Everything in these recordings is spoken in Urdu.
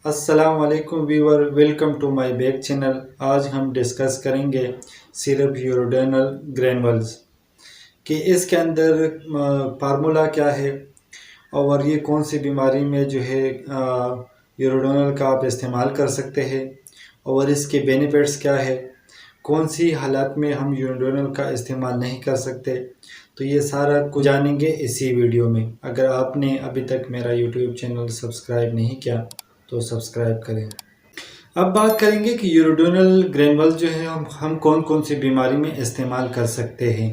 السلام علیکم viewer, welcome to my back channel. آج ہم ڈسکس کریں گے سیرپ یوروڈینل گرینولز کہ اس کے اندر فارمولا کیا ہے اور یہ کون سی بیماری میں جو ہے یوروڈینل کا آپ استعمال کر سکتے ہیں اور اس کے بینیفٹس کیا ہے، کون سی حالات میں ہم یوروڈینل کا استعمال نہیں کر سکتے۔ تو یہ سارا کچھ جانیں گے اسی ویڈیو میں۔ اگر آپ نے ابھی تک میرا یوٹیوب چینل سبسکرائب نہیں کیا تو سبسکرائب کریں۔ اب بات کریں گے کہ یوروڈینل گرینول جو ہے ہم کون کون سی بیماری میں استعمال کر سکتے ہیں۔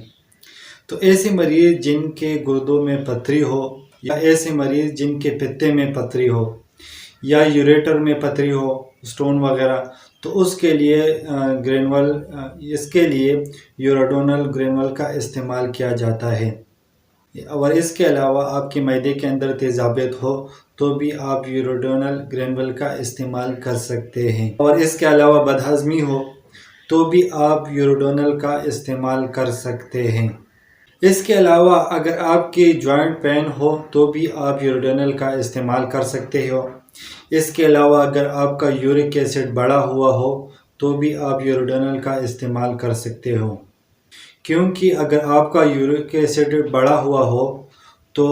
تو ایسے مریض جن کے گردوں میں پتھری ہو، یا ایسے مریض جن کے پتے میں پتھری ہو، یا یوریٹر میں پتھری ہو، سٹون وغیرہ، تو اس کے لیے یوروڈینل گرینول کا استعمال کیا جاتا ہے۔ اور اس کے علاوہ آپ کے معدے کے اندر تیزابیت ہو تو بھی آپ یوروڈینل گرینول کا استعمال کر سکتے ہیں، اور اس کے علاوہ بدہضمی ہو تو بھی آپ یوروڈینل کا استعمال کر سکتے ہیں۔ اس کے علاوہ اگر آپ کی جوائنٹ پین ہو تو بھی آپ یوروڈینل کا استعمال کر سکتے ہو۔ اس کے علاوہ اگر آپ کا یورک ایسڈ بڑھا ہوا ہو تو بھی آپ یوروڈینل کا استعمال کر سکتے ہو، کیونکہ اگر آپ کا یورک ایسڈ بڑھا ہوا ہو تو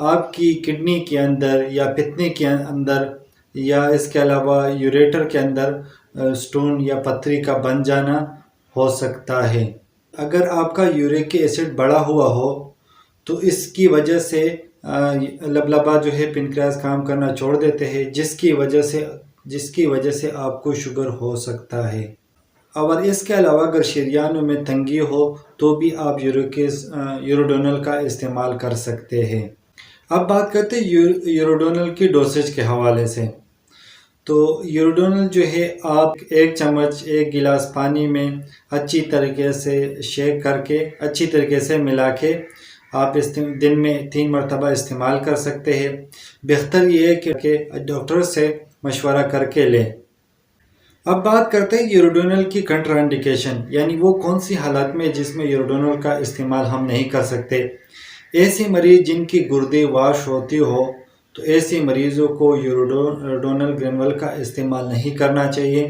آپ کی کڈنی کے اندر یا پتنی کے اندر یا اس کے علاوہ یوریٹر کے اندر سٹون یا پتھری کا بن جانا ہو سکتا ہے۔ اگر آپ کا یورک ایسڈ بڑھا ہوا ہو تو اس کی وجہ سے لبلبا جو ہے پنکریاس کام کرنا چھوڑ دیتے ہیں، جس کی وجہ سے آپ کو شوگر ہو سکتا ہے۔ اور اس کے علاوہ اگر شریانوں میں تنگی ہو تو بھی آپ یوروڈینل کا استعمال کر سکتے ہیں۔ اب بات کرتے ہیں یوروڈینل کی ڈوسیج کے حوالے سے۔ تو یوروڈینل جو ہے آپ 1 چمچ 1 گلاس پانی میں اچھی طریقے سے شیک کر کے اچھی طریقے سے ملا کے آپ دن میں 3 مرتبہ استعمال کر سکتے ہیں۔ بہتر یہ ہے کہ ڈاکٹر سے مشورہ کر کے لیں۔ اب بات کرتے ہیں یوروڈینل کی کنٹرا انڈیکیشن، یعنی وہ کون سی حالات میں جس میں یوروڈینل کا استعمال ہم نہیں کر سکتے۔ ایسے مریض جن کی گردے واش ہوتی ہو تو ایسے مریضوں کو یوروڈینل گرینول کا استعمال نہیں کرنا چاہیے۔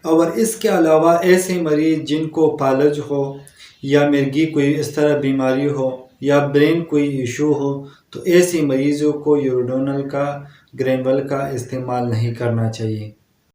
اور اس کے علاوہ ایسے مریض جن کو فالج ہو یا مرگی کوئی اس طرح بیماری ہو یا برین کوئی ایشو ہو تو ایسے مریضوں کو یوروڈینل کا گرینول کا استعمال نہیں کرنا چاہیے۔